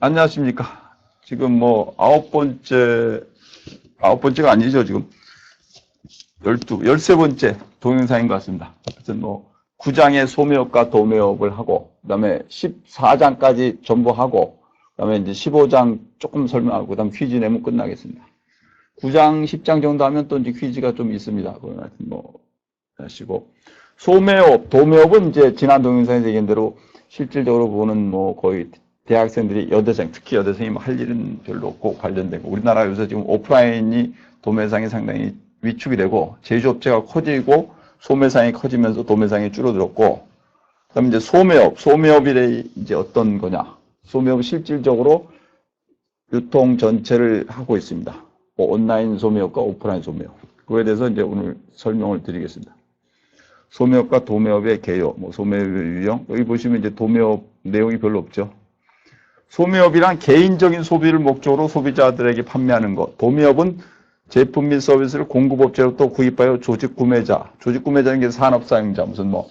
안녕하십니까. 지금 뭐, 아홉 번째가 아니죠, 지금. 13번째 동영상인 것 같습니다. 하여튼 뭐, 9장의 소매업과 도매업을 하고, 그 다음에 14장까지 전부 하고, 그 다음에 이제 15장 조금 설명하고, 그 다음 퀴즈 내면 끝나겠습니다. 9장, 10장 정도 하면 또 이제 퀴즈가 좀 있습니다. 그건 하여튼 뭐, 하시고. 소매업, 도매업은 이제 지난 동영상에서 얘기한 대로 실질적으로 보는 뭐 거의 대학생들이 여대생, 특히 여대생이 뭐 할 일은 별로 없고 관련되고, 우리나라 요새 지금 오프라인이 도매상이 상당히 위축이 되고, 제조업체가 커지고, 소매상이 커지면서 도매상이 줄어들었고, 그 다음에 이제 소매업이 이제 어떤 거냐. 소매업은 실질적으로 유통 전체를 하고 있습니다. 뭐 온라인 소매업과 오프라인 소매업. 그거에 대해서 이제 오늘 설명을 드리겠습니다. 소매업과 도매업의 개요, 뭐 소매업의 유형. 여기 보시면 이제 도매업 내용이 별로 없죠. 소매업이란 개인적인 소비를 목적으로 소비자들에게 판매하는 것. 도매업은 제품 및 서비스를 공급업체로부터 구입하여 조직 구매자는 게 산업사용자, 무슨 뭐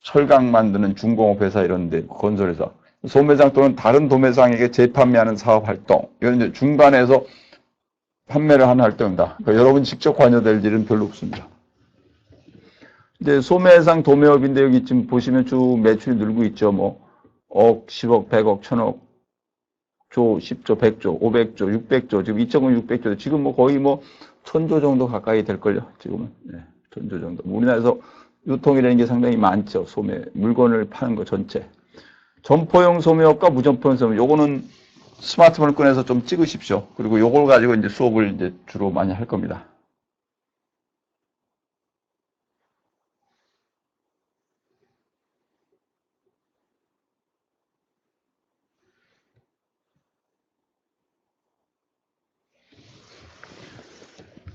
철강 만드는 중공업 회사 이런 데, 건설회사. 소매상 또는 다른 도매상에게 재판매하는 사업 활동. 이건 이제 중간에서 판매를 하는 활동입니다. 그러니까 여러분 직접 관여될 일은 별로 없습니다. 이제 소매상 도매업인데 여기 지금 보시면 쭉 매출이 늘고 있죠. 뭐 억, 10억, 100억, 1000억, 조, 10조, 100조, 500조, 600조, 지금 2.5, 600조, 지금 뭐 거의 뭐 1000조 정도 가까이 될걸요. 지금은. 네, 1000조 정도. 우리나라에서 유통이라는 게 상당히 많죠. 소매, 물건을 파는 거 전체. 점포용 소매업과 무점포용 소매업. 요거는 스마트폰을 꺼내서 좀 찍으십시오. 그리고 요걸 가지고 이제 수업을 이제 주로 많이 할 겁니다.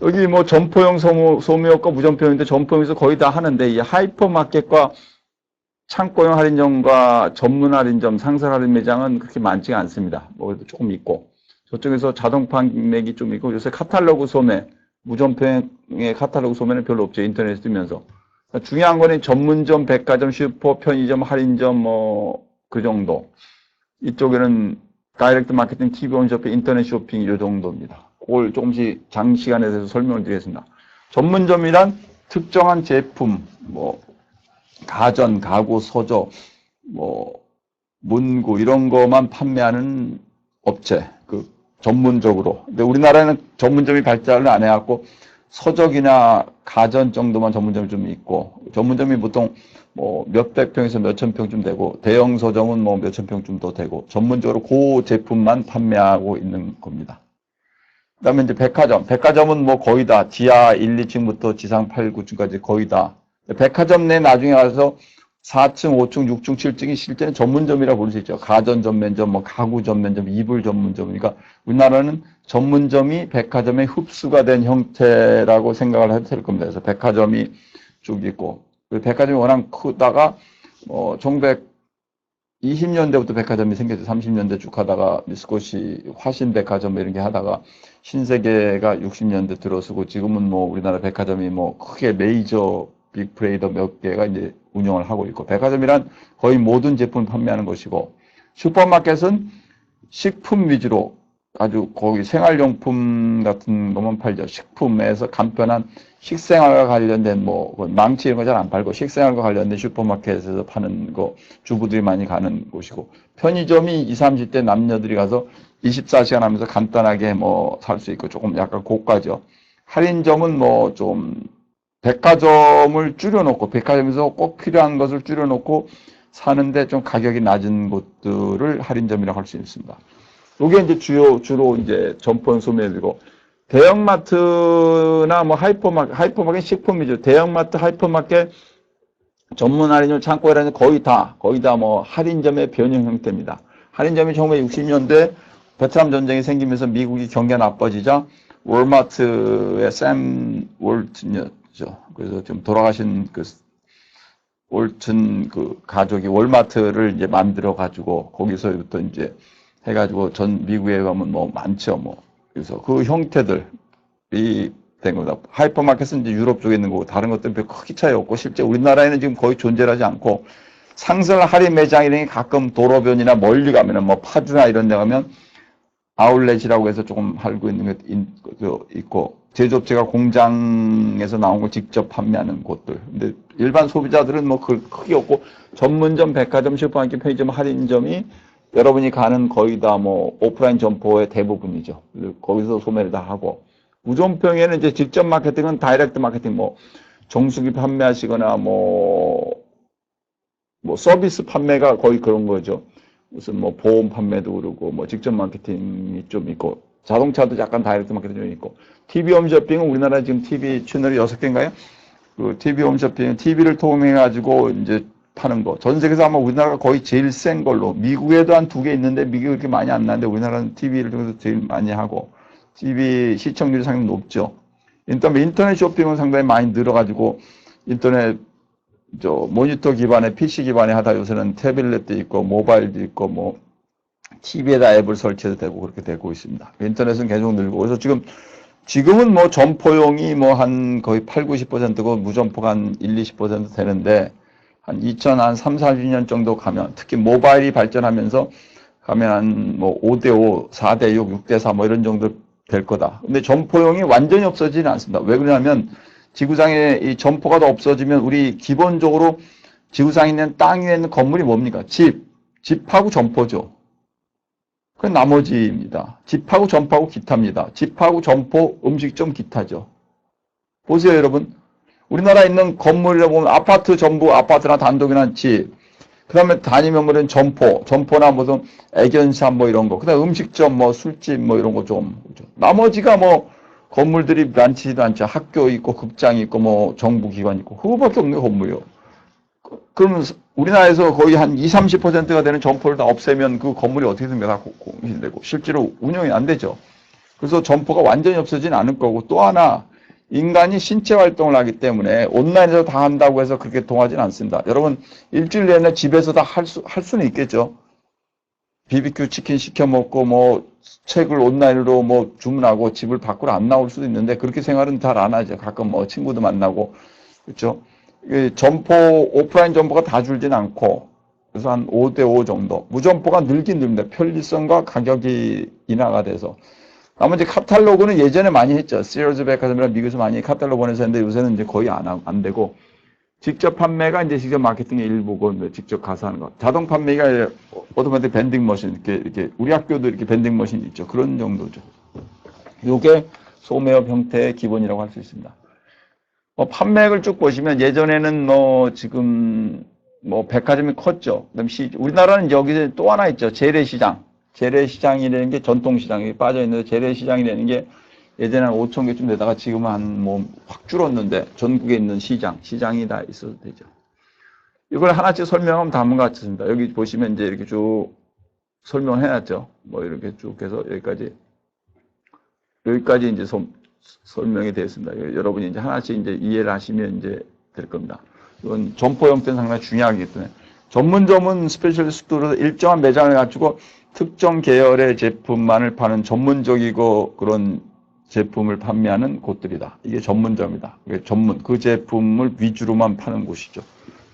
여기 뭐 점포용 소매업과 무점포용인데 점포용에서 거의 다 하는데 이 하이퍼마켓과 창고용 할인점과 전문 할인점, 상설 할인 매장은 그렇게 많지가 않습니다. 뭐 조금 있고 저쪽에서 자동 판매기 좀 있고 요새 카탈로그 소매, 무점포용의 카탈로그 소매는 별로 없죠. 인터넷에 뜨면서. 중요한 거는 전문점, 백화점, 슈퍼, 편의점, 할인점 뭐 그 정도. 이쪽에는 다이렉트 마케팅, TV 홈쇼핑, 인터넷 쇼핑 이 정도입니다. 그걸 조금씩 장시간에 대해서 설명을 드리겠습니다. 전문점이란 특정한 제품, 뭐 가전, 가구, 서적, 뭐 문구 이런 거만 판매하는 업체, 그 전문적으로. 근데 우리나라에는 전문점이 발달을 안 해갖고 서적이나 가전 정도만 전문점이 좀 있고, 전문점이 보통 뭐 몇백 평에서 몇천 평쯤 되고, 대형 서점은 뭐 몇천 평쯤 더 되고, 전문적으로 그 제품만 판매하고 있는 겁니다. 그 다음에 이제 백화점은 뭐 거의 다 지하 1, 2층부터 지상 8, 9층까지 거의 다. 백화점 내 나중에 가서 4층, 5층, 6층, 7층이 실제는 전문점이라 부를 수 있죠. 가전 전문점, 뭐 가구 전문점, 이불 전문점. 그러니까 우리나라는 전문점이 백화점에 흡수가 된 형태라고 생각을 해도 될 겁니다. 그래서 백화점이 쭉 있고, 백화점이 워낙 크다가 1920년대부터 백화점이 생겼죠. 30년대 쭉 하다가 미쓰고시 화신백화점 이런 게 하다가 신세계가 60년대 들어서고 지금은 뭐 우리나라 백화점이 뭐 크게 메이저 빅브레이더 몇 개가 이제 운영을 하고 있고, 백화점이란 거의 모든 제품을 판매하는 것이고, 슈퍼마켓은 식품 위주로 아주 거기 생활용품 같은 것만 팔죠. 식품에서 간편한 식생활과 관련된 뭐 망치 이런 거 잘 안 팔고 식생활과 관련된 슈퍼마켓에서 파는 거 주부들이 많이 가는 곳이고, 편의점이 20, 30대 남녀들이 가서 24시간 하면서 간단하게 뭐 살 수 있고 조금 약간 고가죠. 할인점은 뭐 좀 백화점을 줄여놓고 백화점에서 꼭 필요한 것을 줄여놓고 사는데 좀 가격이 낮은 곳들을 할인점이라고 할 수 있습니다. 이게 이제 주로 이제 점포용 소매이고, 대형마트나 뭐 하이퍼마켓 식품이죠. 대형마트, 하이퍼마켓, 전문 할인점, 창고 할인점 거의 다 뭐 할인점의 변형 형태입니다. 할인점이 1960년대 베트남 전쟁이 생기면서 미국이 경기가 나빠지자 월마트의 샘 월튼이었죠. 그래서 좀 돌아가신 그 월튼 그 가족이 월마트를 이제 만들어 가지고 거기서부터 이제 해가지고 전 미국에 가면 뭐 많죠. 뭐 그래서 그 형태들이 된 겁니다. 하이퍼마켓은 이제 유럽 쪽에 있는 거고 다른 것들은 별 크게 차이 없고 실제 우리나라에는 지금 거의 존재하지 않고 상설 할인 매장 이런 게 가끔 도로변이나 멀리 가면은 뭐 파주나 이런 데 가면 아울렛이라고 해서 조금 알고 있는 게 있고, 제조업체가 공장에서 나온 걸 직접 판매하는 곳들. 근데 일반 소비자들은 뭐 크게 없고, 전문점, 백화점, 슈퍼마켓, 편의점, 할인점이 여러분이 가는 거의 다 뭐 오프라인 점포의 대부분이죠. 거기서 소매를 다 하고, 우존평에는 이제 직접 마케팅은 다이렉트 마케팅, 뭐 정수기 판매하시거나 뭐 서비스 판매가 거의 그런 거죠. 무슨 뭐 보험 판매도 그러고 뭐 직접 마케팅이 좀 있고, 자동차도 약간 다이렉트 마케팅이 좀 있고, TV 홈쇼핑은 우리나라 지금 TV 채널이 6개인가요? 그 TV 홈쇼핑은 TV를 통해 가지고 이제 파는 거. 전 세계에서 아마 우리나라가 거의 제일 센 걸로. 미국에도 한 2개 있는데 미국이 그렇게 많이 안 나는데 우리나라는 TV를 통해서 제일 많이 하고, TV 시청률이 상당히 높죠. 인터넷 쇼핑은 상당히 많이 늘어가지고, 인터넷 모니터 기반의 PC 기반에 하다 요새는 태블릿도 있고 모바일도 있고 뭐 TV에다 앱을 설치해도 되고 그렇게 되고 있습니다. 인터넷은 계속 늘고, 그래서 지금은 뭐 점포용이 뭐 한 거의 8, 90%고 무점포가 한 1, 20% 되는데, 한 3, 40년 정도 가면, 특히 모바일이 발전하면서 가면 한 뭐 5대5, 4대6, 6대4 뭐 이런 정도 될 거다. 근데 점포용이 완전히 없어지지는 않습니다. 왜 그러냐면 지구상에 이 점포가 더 없어지면 우리 기본적으로 지구상에 있는 땅 위에 있는 건물이 뭡니까? 집하고 점포죠. 그 나머지입니다. 집하고 점포하고 기타입니다. 집하고 점포, 음식점, 기타죠. 보세요, 여러분. 우리나라에 있는 건물이라고 보면 아파트 전부 아파트나 단독이나 집, 그 다음에 단위면물은 점포나 무슨 애견샵 뭐 이런 거, 그 다음에 음식점 뭐 술집 뭐 이런 거 좀. 나머지가 뭐 건물들이 많지도 않죠. 학교 있고 극장 있고 뭐 정부기관 있고 그거밖에 없는 건물이요. 그러면 우리나라에서 거의 한 20, 30%가 되는 점포를 다 없애면 그 건물이 어떻게 됩니까? 다 공실되고 실제로 운영이 안 되죠. 그래서 점포가 완전히 없어지는 않을 거고, 또 하나 인간이 신체 활동을 하기 때문에 온라인에서 다 한다고 해서 그렇게 통하지는 않습니다. 여러분 일주일 내내 집에서 다 할 수는 있겠죠. BBQ 치킨 시켜 먹고 뭐 책을 온라인으로 뭐 주문하고 집을 밖으로 안 나올 수도 있는데 그렇게 생활은 잘 안 하죠. 가끔 뭐 친구도 만나고, 그렇죠. 점포, 오프라인 점포가 다 줄진 않고, 그래서 한 5대5 정도. 무점포가 늘긴 늡니다. 편리성과 가격이 인하가 돼서. 나머지 카탈로그는 예전에 많이 했죠. 시어즈 백화점이나 미국에서 많이 카탈로그 에서 했는데 요새는 이제 거의 안 되고, 직접 판매가 이제 직접 마케팅의 일부고, 직접 가서 하는 거. 자동 판매가 오토매틱 밴딩 머신, 이렇게, 우리 학교도 이렇게 밴딩 머신 있죠. 그런 정도죠. 요게 소매업 형태의 기본이라고 할 수 있습니다. 판매액을 쭉 보시면 예전에는 지금 백화점이 컸죠. 그다음 우리나라는 여기서 또 하나 있죠. 재래시장. 재래시장이라는 게 전통시장이 빠져있는데, 재래시장이라는 게 예전에 한 5천 개쯤 되다가 지금은 확 줄었는데, 전국에 있는 시장이 다 있어도 되죠. 이걸 하나씩 설명하면 다음과 같습니다. 여기 보시면 이제 이렇게 쭉 설명을 해놨죠. 이렇게 쭉 해서 여기까지 이제 설명이 되었습니다. 여러분이 이제 하나씩 이제 이해를 하시면 이제 될 겁니다. 이건 점포 형태는 상당히 중요하기 때문에, 전문점은 스페셜리스트로 일정한 매장을 갖추고 특정 계열의 제품만을 파는 전문적이고 그런 제품을 판매하는 곳들이다. 이게 전문점이다. 이게 그 제품을 위주로만 파는 곳이죠.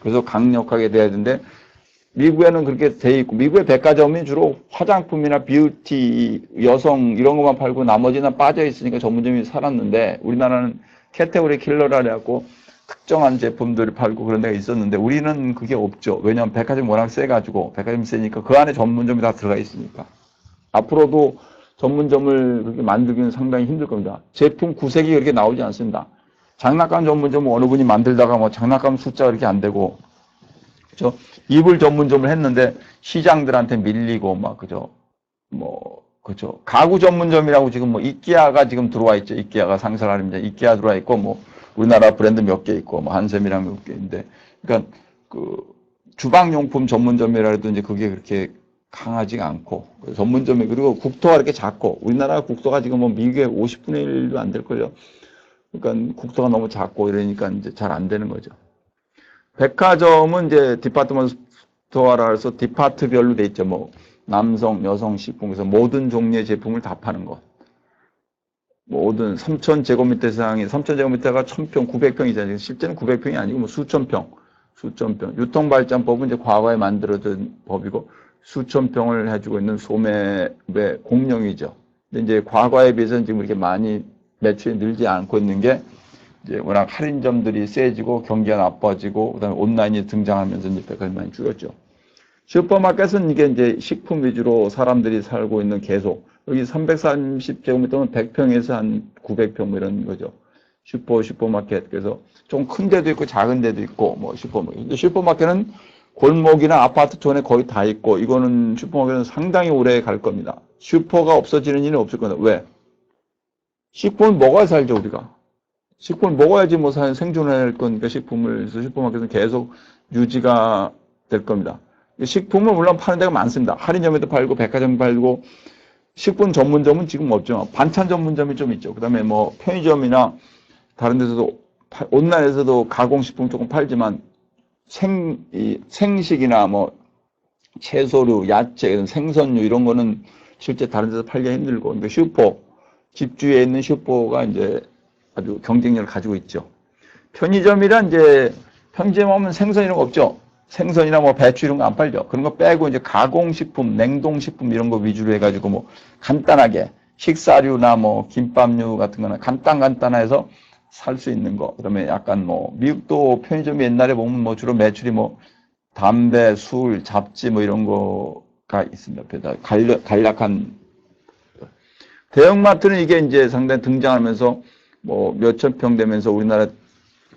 그래서 강력하게 돼야 되는데, 미국에는 그렇게 돼 있고, 미국의 백화점이 주로 화장품이나 뷰티, 여성 이런 것만 팔고 나머지는 빠져 있으니까 전문점이 살았는데, 우리나라는 캐테고리 킬러라 해갖고 특정한 제품들을 팔고 그런 데가 있었는데, 우리는 그게 없죠. 왜냐하면 백화점이 워낙 세가지고, 백화점이 세니까 그 안에 전문점이 다 들어가 있으니까. 앞으로도 전문점을 그렇게 만들기는 상당히 힘들 겁니다. 제품 구색이 그렇게 나오지 않습니다. 장난감 전문점은 어느 분이 만들다가 장난감 숫자가 그렇게 안 되고, 그죠? 이불 전문점을 했는데 시장들한테 밀리고 그죠? 그죠? 가구 전문점이라고 지금 이케아가 지금 들어와 있죠. 이케아가 상설하는데 이케아 들어와 있고 우리나라 브랜드 몇 개 있고 한샘이랑 몇 개인데, 그러니까 주방용품 전문점이라 해도 이제 그게 그렇게 강하지가 않고, 전문점이, 그리고 국토가 이렇게 작고, 우리나라 국토가 지금 미국의 50분의 1도 안 될걸요. 그러니까 국토가 너무 작고 이러니까 이제 잘 안 되는 거죠. 백화점은 이제 디파트먼트 스토어라 해서 디파트별로 돼 있죠. 남성, 여성, 식품, 그래서 모든 종류의 제품을 다 파는 것. 모든 3,000제곱미터 이상이, 3,000제곱미터가 1,000평, 900평이잖아요. 실제는 900평이 아니고 수천 평. 수천 평. 유통발전법은 이제 과거에 만들어진 법이고 수천 평을 해주고 있는 소매의 공룡이죠. 근데 이제 과거에 비해서는 지금 이렇게 많이 매출이 늘지 않고 있는 게 이제 워낙 할인점들이 세지고 경기가 나빠지고 그다음에 온라인이 등장하면서 이제 백화점이 많이 줄었죠. 슈퍼마켓은 이게 이제 식품 위주로 사람들이 살고 있는 계속 여기 330제곱미터면 100평에서 한 900평 뭐 이런 거죠. 슈퍼마켓. 그래서 좀 큰 데도 있고 작은 데도 있고 뭐 슈퍼마켓. 근데 슈퍼마켓은 골목이나 아파트 존에 거의 다 있고 이거는 슈퍼마켓은 상당히 오래 갈 겁니다. 슈퍼가 없어지는 일은 없을 겁니다. 왜? 식품을 먹어야 살죠, 우리가. 식품을 먹어야지 뭐 생존할 거니까 식품을 슈퍼마켓은 계속 유지가 될 겁니다. 식품은 물론 파는 데가 많습니다. 할인점에도 팔고 백화점 팔고 식품 전문점은 지금 없죠. 반찬 전문점이 좀 있죠. 그다음에 뭐 편의점이나 다른 데서도 온라인에서도 가공식품 조금 팔지만 생식이나 뭐 채소류, 야채, 생선류 이런 거는 실제 다른 데서 팔기 힘들고 그러니까 슈퍼 집주에 있는 슈퍼가 이제 아주 경쟁력을 가지고 있죠. 편의점이란 이제 편의점 하면 생선 이런 거 없죠. 생선이나 뭐 배추 이런 거 안 팔죠. 그런 거 빼고 이제 가공식품, 냉동식품 이런 거 위주로 해가지고 뭐 간단하게 식사류나 뭐 김밥류 같은 거나 간단해서 살 수 있는 거. 그다음에 약간 뭐 미국도 편의점이 옛날에 보면 뭐 주로 매출이 뭐 담배, 술, 잡지 뭐 이런 거가 있습니다. 간략한 대형마트는 이게 이제 상당히 등장하면서 뭐 몇천 평 되면서 우리나라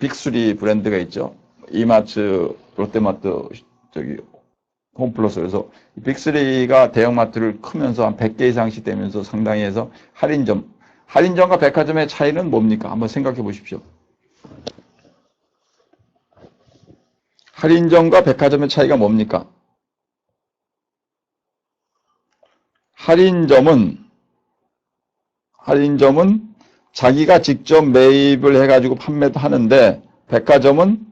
빅3 브랜드가 있죠. 이마트, 롯데마트, 저기 홈플러스. 그래서 빅3가 대형마트를 크면서 한 100개 이상씩 되면서 상당히 해서 할인점과 백화점의 차이는 뭡니까? 한번 생각해 보십시오. 할인점과 백화점의 차이가 뭡니까? 할인점은 자기가 직접 매입을 해가지고 판매도 하는데 백화점은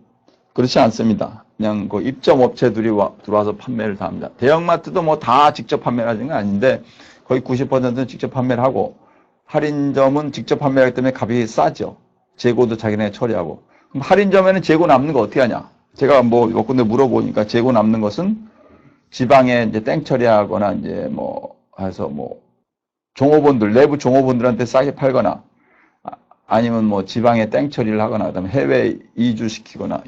그렇지 않습니다. 그냥 그 입점업체들이 들어와서 판매를 다 합니다. 대형마트도 뭐 다 직접 판매를 하는 건 아닌데 거의 90%는 직접 판매를 하고 할인점은 직접 판매하기 때문에 값이 싸죠. 재고도 자기네 처리하고. 그럼 할인점에는 재고 남는 거 어떻게 하냐? 제가 뭐 몇 군데 물어보니까 재고 남는 것은 지방에 이제 땡 처리하거나 이제 뭐 해서 뭐 내부 종업원들한테 싸게 팔거나 아니면 뭐 지방에 땡 처리를 하거나 그다음에 해외 이전시키거나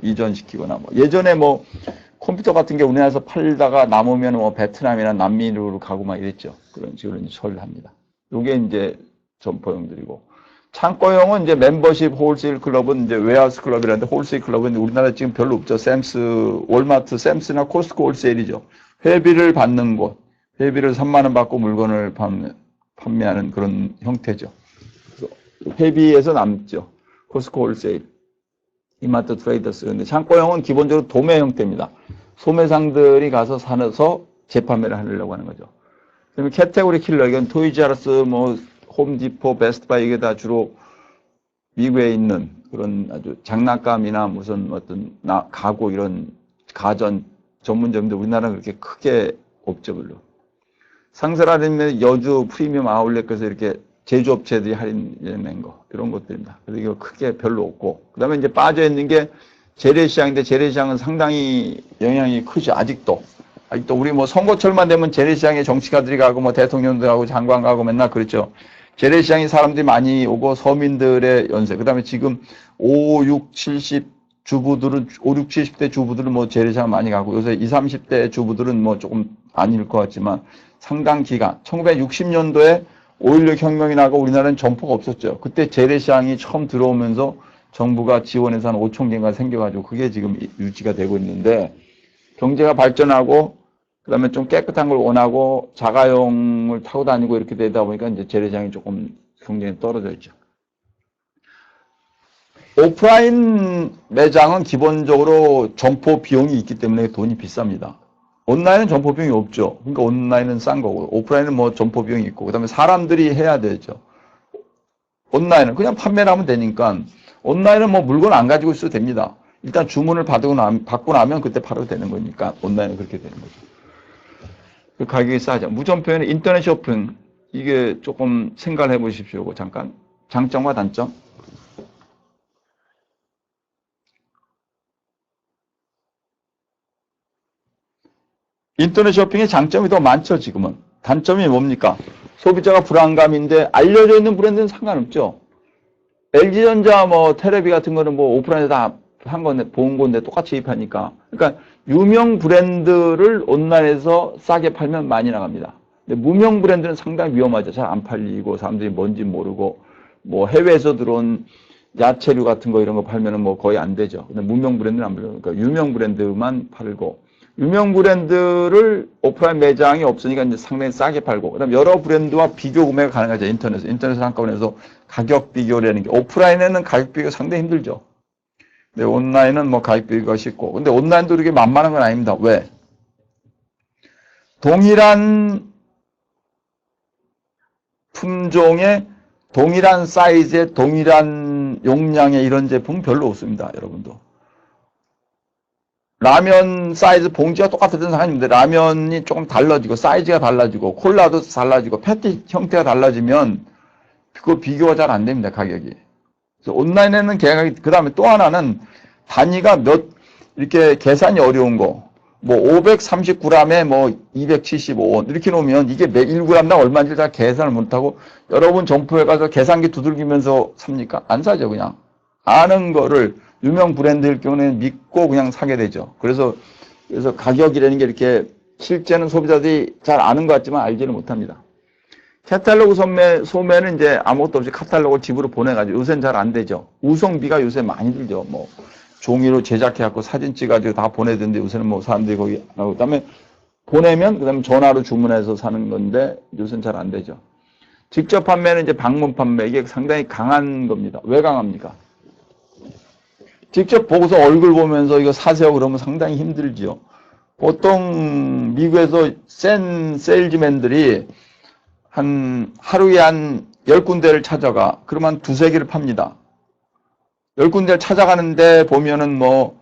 뭐 예전에 뭐 컴퓨터 같은 게 우리나라에서 팔다가 남으면 뭐 베트남이나 남미로 가고 막 이랬죠. 그런 식으로 이제 처리를 합니다. 요게 이제 점포형들이고 창고형은 이제 멤버십 홀세일 클럽은 이제 웨어하우스 클럽이라는데 홀세일 클럽은 우리나라에 지금 별로 없죠. 월마트, 샘스나 코스트코 홀세일이죠. 회비를 받는 곳, 회비를 3만 원 받고 물건을 판매하는 그런 형태죠. 회비에서 남죠. 코스트코 홀세일, 이마트 트레이더스. 근데 창고형은 기본적으로 도매 형태입니다. 소매상들이 가서 사서 재판매를 하려고 하는 거죠. 그다음에 캐테고리 킬러, 이건 토이즈하우스, 뭐 홈디포, 베스트바이 이게 다 주로 미국에 있는 그런 아주 장난감이나 무슨 어떤 가구 이런 가전 전문점인데 우리나라는 그렇게 크게 없죠, 별로. 상세라는 여주 프리미엄 아울렛에서 이렇게 제조업체들이 할인낸 거 이런 것들입니다. 그래서 이거 크게 별로 없고 그다음에 이제 빠져 있는 게 재래시장인데 재래시장은 상당히 영향이 크죠. 아직도 우리 뭐 선거철만 되면 재래시장에 정치가들이 가고 뭐 대통령들 가고 장관 가고 맨날 그렇죠. 재래시장에 사람들이 많이 오고 서민들의 연세 그다음에 지금 5, 6, 70 주부들은 5, 6, 70대 주부들은 뭐 재래시장 많이 가고 요새 20, 30대 주부들은 뭐 조금 아닐 것 같지만 상당 기간 1960년도에 5.16 혁명이 나고 우리나라는 점포가 없었죠. 그때 재래시장이 처음 들어오면서 정부가 지원해서 한 5천 개가 생겨가지고 그게 지금 유지가 되고 있는데 경제가 발전하고 그다음에 좀 깨끗한 걸 원하고 자가용을 타고 다니고 이렇게 되다 보니까 이제 재래시장이 조금 경쟁이 떨어져 있죠. 오프라인 매장은 기본적으로 점포 비용이 있기 때문에 돈이 비쌉니다. 온라인은 점포 비용이 없죠. 그러니까 온라인은 싼 거고 오프라인은 뭐 점포 비용이 있고 그다음에 사람들이 해야 되죠. 온라인은 그냥 판매를 하면 되니까 온라인은 뭐 물건 안 가지고 있어도 됩니다. 일단 주문을 받고 나면 그때 팔아도 되는 거니까 온라인은 그렇게 되는 거죠. 그 가격이 싸죠. 무점포에는 인터넷 쇼핑 이게 조금 생각을 해보십시오. 잠깐 장점과 단점. 인터넷 쇼핑의 장점이 더 많죠, 지금은. 단점이 뭡니까? 소비자가 불안감인데 알려져 있는 브랜드는 상관없죠. LG전자 뭐 테레비 같은 거는 뭐 오프라인에서 다 한 건데 본 건데 똑같이 입하니까. 그러니까 유명 브랜드를 온라인에서 싸게 팔면 많이 나갑니다. 근데 무명 브랜드는 상당히 위험하죠. 잘 안 팔리고 사람들이 뭔지 모르고 뭐 해외에서 들어온 야채류 같은 거 이런 거 팔면은 뭐 거의 안 되죠. 근데 무명 브랜드는 안 팔려요. 그러니까 유명 브랜드만 팔고 유명 브랜드를 오프라인 매장이 없으니까 이제 상당히 싸게 팔고 그다음 여러 브랜드와 비교 구매가 가능하죠. 인터넷 한꺼번에 해서 가격 비교라는 게 오프라인에는 가격 비교가 상당히 힘들죠. 근데 온라인은 뭐 가격 비교가 쉽고 근데 온라인도 이렇게 만만한 건 아닙니다. 왜? 동일한 품종의 동일한 사이즈의 동일한 용량의 이런 제품 별로 없습니다. 여러분도. 라면 사이즈 봉지가 똑같은 상황인데 라면이 조금 달라지고 사이즈가 달라지고 콜라도 달라지고 패티 형태가 달라지면 그거 비교가 잘 안 됩니다. 가격이. 그래서 온라인에는 가격이 그 다음에 또 하나는 단위가 이렇게 계산이 어려운 거 뭐 539g에 뭐 275원 이렇게 놓으면 이게 매 1g당 얼마인지 다 계산을 못하고 여러분 점포에 가서 계산기 두들기면서 삽니까? 안 사죠. 그냥 아는 거를 유명 브랜드일 경우는 믿고 그냥 사게 되죠. 그래서 가격이라는 게 이렇게 실제는 소비자들이 잘 아는 것 같지만 알지는 못합니다. 카탈로그 소매는 이제 아무것도 없이 카탈로그를 집으로 보내가지고 요새는 잘 안 되죠. 우송비가 요새 많이 들죠. 뭐 종이로 제작해갖고 사진 찍어가지고 다 보내던데 요새는 뭐 사람들이 거기 나오고 그다음에 보내면 그다음에 전화로 주문해서 사는 건데 요새는 잘 안 되죠. 직접 판매는 이제 방문 판매 이게 상당히 강한 겁니다. 왜 강합니까? 직접 보고서 얼굴 보면서 이거 사세요 그러면 상당히 힘들죠. 보통 미국에서 센 세일즈맨들이 하루에 한 10군데를 찾아가. 그러면 두세 개를 팝니다. 10군데를 찾아가는데 보면은 뭐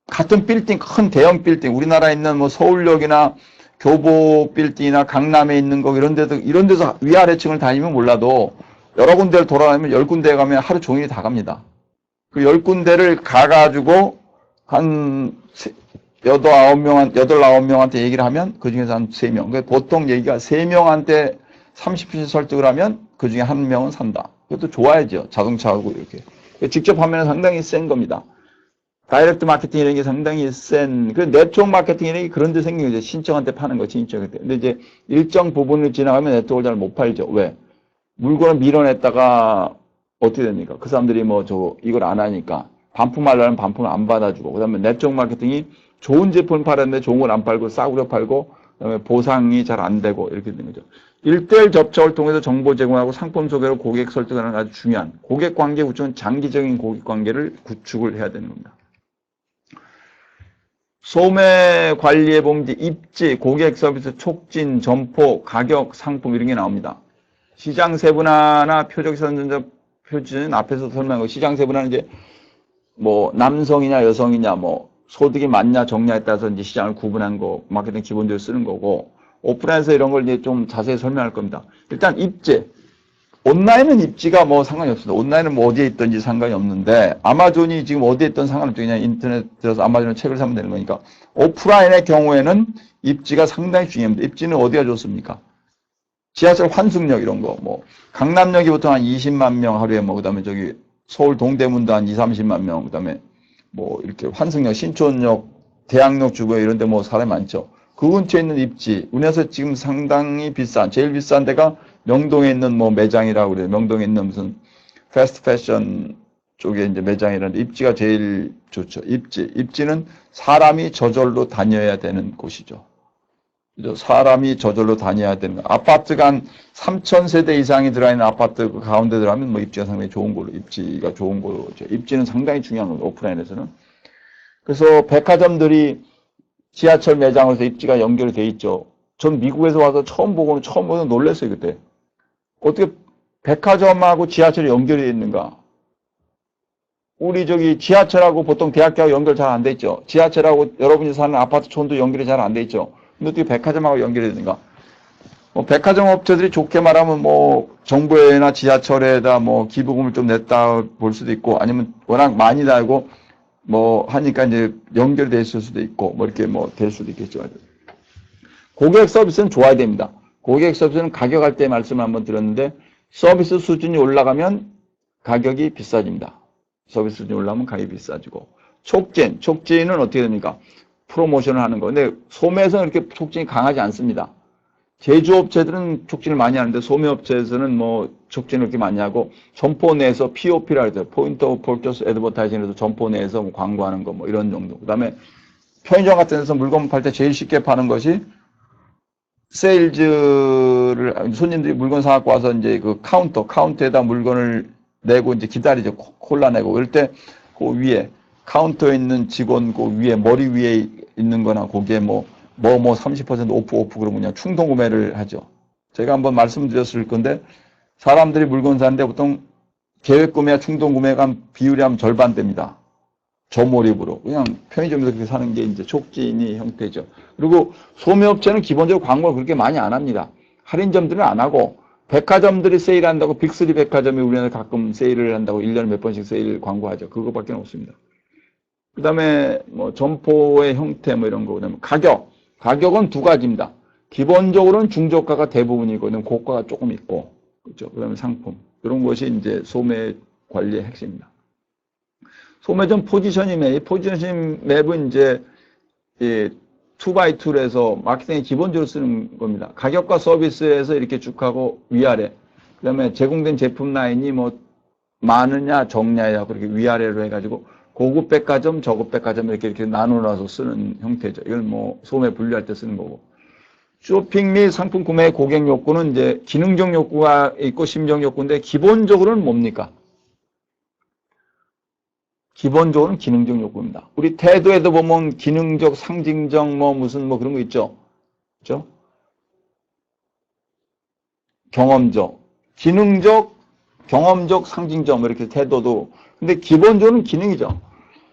같은 빌딩, 큰 대형 빌딩, 우리나라에 있는 뭐 서울역이나 교보 빌딩이나 강남에 있는 거 이런 데서 위아래층을 다니면 몰라도 여러 군데를 돌아다니면 10군데에 가면 하루 종일 다 갑니다. 그 10군데를 가가지고 한 8, 9명한테 얘기를 하면 그 중에서 한 3명. 그러니까 보통 얘기가 3명한테 30분씩 설득을 하면 그 중에 1명은 산다. 그것도 좋아야죠. 자동차하고 이렇게. 직접 하면 상당히 센 겁니다. 다이렉트 마케팅이라는 게 상당히 그 네트워크 마케팅이라는 게 그런 데 생긴 거죠. 신청한테 파는 거, 신청한테. 근데 이제 일정 부분을 지나가면 네트워크를 잘 못 팔죠. 왜? 물건을 밀어냈다가 어떻게 됩니까? 그 사람들이 뭐 이걸 안 하니까 반품하려면 반품을 안 받아주고 그 다음에 네트워크 마케팅이 좋은 제품을 팔았는데 좋은 걸 안 팔고 싸구려 팔고 그 다음에 보상이 잘 안 되고 이렇게 되는 거죠. 1대1 접촉을 통해서 정보 제공하고 상품 소개로 고객 설득하는 아주 중요한 고객 관계 구축은 장기적인 고객 관계를 구축을 해야 되는 겁니다. 소매 관리에 보면 이제 입지, 고객 서비스 촉진, 점포, 가격, 상품 이런 게 나옵니다. 시장 세분화나 표적 선전적 표지는 앞에서 설명한 거 시장 세분화는 이제 뭐 남성이냐 여성이냐 뭐 소득이 많냐 적냐에 따라서 이제 시장을 구분한 거 마케팅 기본적으로 쓰는 거고 오프라인에서 이런 걸 이제 좀 자세히 설명할 겁니다. 일단 입지. 온라인은 입지가 뭐 상관이 없습니다. 온라인은 뭐 어디에 있든지 상관이 없는데 아마존이 지금 어디에 있든 상관없죠. 그냥 인터넷 들어서 아마존에 책을 사면 되는 거니까. 오프라인의 경우에는 입지가 상당히 중요합니다. 입지는 어디가 좋습니까? 지하철 환승역 이런 거 뭐 강남역이 보통 한 20만 명 하루에 뭐 그다음에 저기 서울 동대문도 한 2, 30만 명 그다음에 뭐 이렇게 환승역, 신촌역, 대학역 주변 이런 데 뭐 사람이 많죠. 그 근처에 있는 입지, 운에서 지금 상당히 제일 비싼 데가 명동에 있는 뭐 매장이라고 그래요. 명동에 있는 무슨 패스트 패션 쪽에 이제 매장이라는데 입지가 제일 좋죠. 입지는 사람이 저절로 다녀야 되는 곳이죠. 사람이 저절로 다녀야 되는 거. 아파트가 한 3,000세대 이상이 들어있는 아파트 그 가운데 들어가면 뭐 입지가 상당히 좋은 걸로, 입지가 좋은 거죠. 입지는 상당히 중요한 거죠. 오프라인에서는. 그래서 백화점들이 지하철 매장으로서 입지가 연결이 돼 있죠. 전 미국에서 와서 처음 보고는 놀랐어요, 그때. 어떻게 백화점하고 지하철이 연결이 돼 있는가? 우리 지하철하고 보통 대학교하고 연결 잘 안 돼 있죠. 지하철하고 여러분이 사는 아파트촌도 연결이 잘 안 돼 있죠. 근데 어떻게 백화점하고 연결이 되는가? 뭐 백화점 업체들이 좋게 말하면 뭐 정부에나 지하철에다 뭐 기부금을 좀 냈다 볼 수도 있고 아니면 워낙 많이 달고 뭐 하니까 이제 연결돼 있을 수도 있고 뭐 이렇게 뭐 될 수도 있겠죠. 고객 서비스는 좋아야 됩니다. 고객 서비스는 가격할 때 말씀을 한번 드렸는데 서비스 수준이 올라가면 가격이 비싸집니다. 서비스 수준이 올라가면 가격이 비싸지고 촉진은 어떻게 됩니까? 프로모션을 하는 거. 근데 소매에서는 이렇게 촉진이 강하지 않습니다. 제조업체들은 촉진을 많이 하는데 소매업체에서는 뭐 촉진을 그렇게 많이 하고 점포 내에서 POP라 해서 포인트 오브 퍼처스 애드버타이징에서 점포 내에서 뭐 광고하는 거 뭐 이런 정도. 그다음에 편의점 같은 데서 물건 팔 때 제일 쉽게 파는 것이 세일즈를 손님들이 물건 사갖고 와서 이제 그 카운터에다 물건을 내고 이제 기다리죠. 콜라 내고 이럴 때 그 위에 카운터에 있는 직원 그 위에 머리 위에 있는 거나 거기에 뭐 30% 오프 그러면 그냥 충동 구매를 하죠. 제가 한번 말씀드렸을 건데 사람들이 물건 사는데 보통 계획 구매와 충동 구매가 비율이 한 절반 됩니다. 저몰입으로 그냥 편의점에서 그렇게 사는 게 이제 촉진이 형태죠. 그리고 소매업체는 기본적으로 광고를 그렇게 많이 안 합니다. 할인점들은 안 하고 백화점들이 세일한다고 빅3 백화점이 우리나라에 가끔 세일을 한다고 1년에 몇 번씩 세일 광고하죠. 그거밖에 없습니다. 그 다음에 뭐 점포의 형태 뭐 이런 거, 그다음에 가격은 두 가지입니다. 기본적으로는 중저가가 대부분이거든요. 고가가 조금 있고, 그렇죠. 그 다음에 상품 이런 것이 이제 소매 관리의 핵심입니다. 소매점 포지셔닝 맵은 이제 2x2로 해서 마케팅에 기본적으로 쓰는 겁니다. 가격과 서비스에서 이렇게 쭉 하고 위아래. 그 다음에 제공된 제품 라인이 뭐 많으냐 적냐야 그렇게 위아래로 해가지고 고급 백화점, 저급 백화점 이렇게 나눠놔서 쓰는 형태죠. 이건 뭐 소매 분류할 때 쓰는 거고. 쇼핑 및 상품 구매의 고객 욕구는 이제 기능적 욕구가 있고 심적 욕구인데 기본적으로는 뭡니까? 기본적으로는 기능적 욕구입니다. 우리 태도에도 보면 기능적, 상징적 뭐 무슨 뭐 그런 거 있죠. 그렇죠? 경험적, 기능적, 경험적, 상징적 뭐 이렇게 태도도 근데 기본적으로는 기능이죠.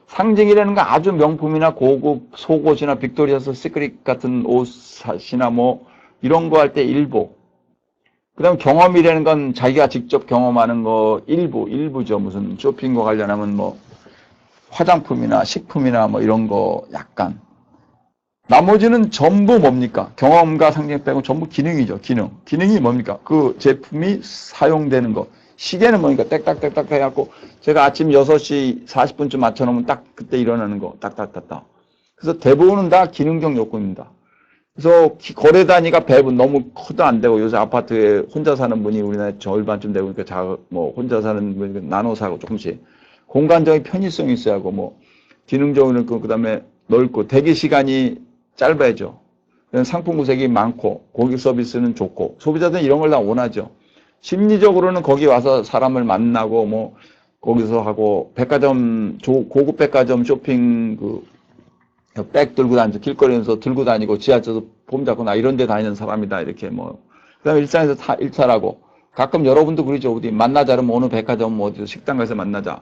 상징이라는 건 아주 명품이나 고급 속옷이나 빅토리아스 시크릿 같은 옷이나 뭐 이런 거 할 때 일부. 그 다음 경험이라는 건 자기가 직접 경험하는 거 일부죠. 무슨 쇼핑과 관련하면 뭐 화장품이나 식품이나 뭐 이런 거 약간. 나머지는 전부 뭡니까? 경험과 상징 빼고 전부 기능이죠. 기능이 뭡니까? 그 제품이 사용되는 거. 시계는 뭡니까? 땡딱땡딱 해갖고 제가 아침 6시 40분쯤 맞춰놓으면 딱 그때 일어나는 거. 딱딱딱딱. 그래서 대부분은 다 기능적 요건입니다. 그래서 거래 단위가 배분 너무 커도 안 되고 요새 아파트에 혼자 사는 분이 우리나라에 절반쯤 되고 그러니까 뭐 혼자 사는 분이 나눠 사고 조금씩. 공간적인 편의성이 있어야 하고 뭐 기능적으로는 그다음에 넓고 대기 시간이 짧아야죠. 상품 구색이 많고 고객 서비스는 좋고 소비자들은 이런 걸 다 원하죠. 심리적으로는 거기 와서 사람을 만나고 뭐 거기서 하고 백화점 고급 백화점 쇼핑 백 들고 다니면서 길거리에서 들고 다니고 지하철에서 폼 잡고 나 이런 데 다니는 사람이다 이렇게 뭐 그다음에 일상에서 다 일탈하고 가끔 여러분도 그러죠. 어디 만나자 그러면 어느 백화점 뭐 어디서 식당 가서 만나자.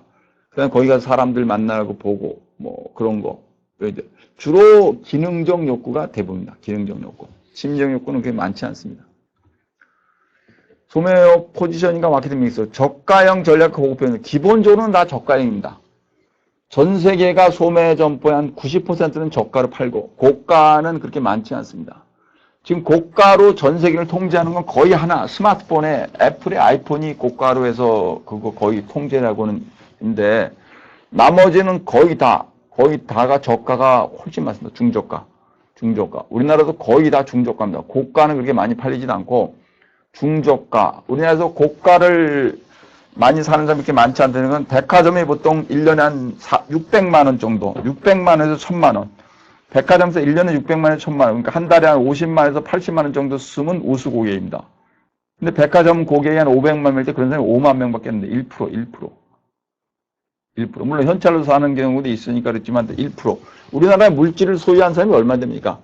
그다음에 거기 가서 사람들 만나고 보고 뭐 그런 거. 주로 기능적 욕구가 대부분입니다. 기능적 욕구. 심리적 욕구는 그렇게 많지 않습니다. 소매업 포지셔닝과 마케팅 믹스. 저가형 전략 고급형. 기본적으로는 다 저가형입니다. 전 세계가 소매 점포의 한 90%는 저가로 팔고 고가는 그렇게 많지 않습니다. 지금 고가로 전 세계를 통제하는 건 거의 하나. 스마트폰에 애플의 아이폰이 고가로 해서 그거 거의 통제라고는 인데 나머지는 거의 다가 저가가 훨씬 많습니다. 중저가. 우리나라도 거의 다 중저가입니다. 고가는 그렇게 많이 팔리지도 않고 중저가. 우리나라에서 고가를 많이 사는 사람이 그렇게 많지 않다는 건 백화점이 보통 1년에 한 600만 원 정도. 600만 원에서 1000만 원. 백화점에서 1년에 600만 원에서 1000만 원. 그러니까 한 달에 한 50만 원에서 80만 원 정도 쓰면 우수 고객입니다. 근데 백화점 고객이 한 500만 명일 때 그런 사람이 5만 명밖에 안 돼. 1%. 물론 현찰로 사는 경우도 있으니까 그렇지만 1%. 우리나라에 물질을 소유한 사람이 얼마 됩니까?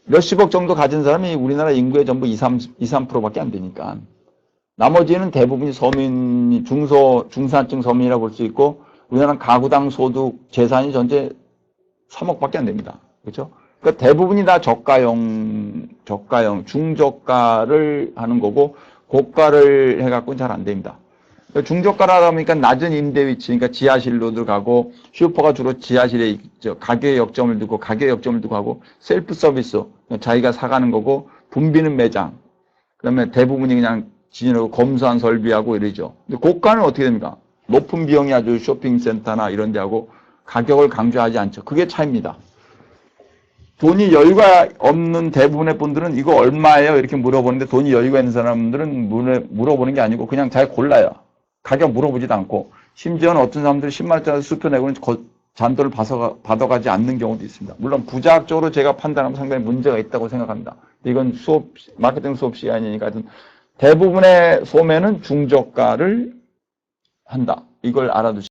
몇십억 정도 가진 사람이 우리나라 인구의 전부 3%밖에 안 되니까. 나머지는 대부분이 서민, 중산층 서민이라고 볼 수 있고, 우리나라는 가구당 소득, 재산이 전체 3억밖에 안 됩니다. 그렇죠? 그러니까 대부분이 다 저가형, 중저가를 하는 거고, 고가를 해갖고는 잘 안 됩니다. 중저가라다 보니까 낮은 임대 위치, 그러니까 지하실로 들어가고, 슈퍼가 주로 지하실에 있죠. 가게 역점을 두고, 가게 역점을 두고 하고, 셀프 서비스, 자기가 사가는 거고, 붐비는 매장, 그 다음에 대부분이 그냥 지인하고 검소한 설비하고 이러죠. 근데 고가는 어떻게 됩니까? 높은 비용이 아주 쇼핑센터나 이런 데 하고, 가격을 강조하지 않죠. 그게 차이입니다. 돈이 여유가 없는 대부분의 분들은 이거 얼마예요? 이렇게 물어보는데 돈이 여유가 있는 사람들은 물어보는 게 아니고 그냥 잘 골라요. 가격 물어보지도 않고 심지어는 어떤 사람들이 10만원짜리 수표 내고는 잔돈을 받아가지 않는 경우도 있습니다. 물론 부자학적으로 제가 판단하면 상당히 문제가 있다고 생각합니다. 이건 마케팅 수업 시간이니까 하여튼 대부분의 소매는 중저가를 한다. 이걸 알아두시면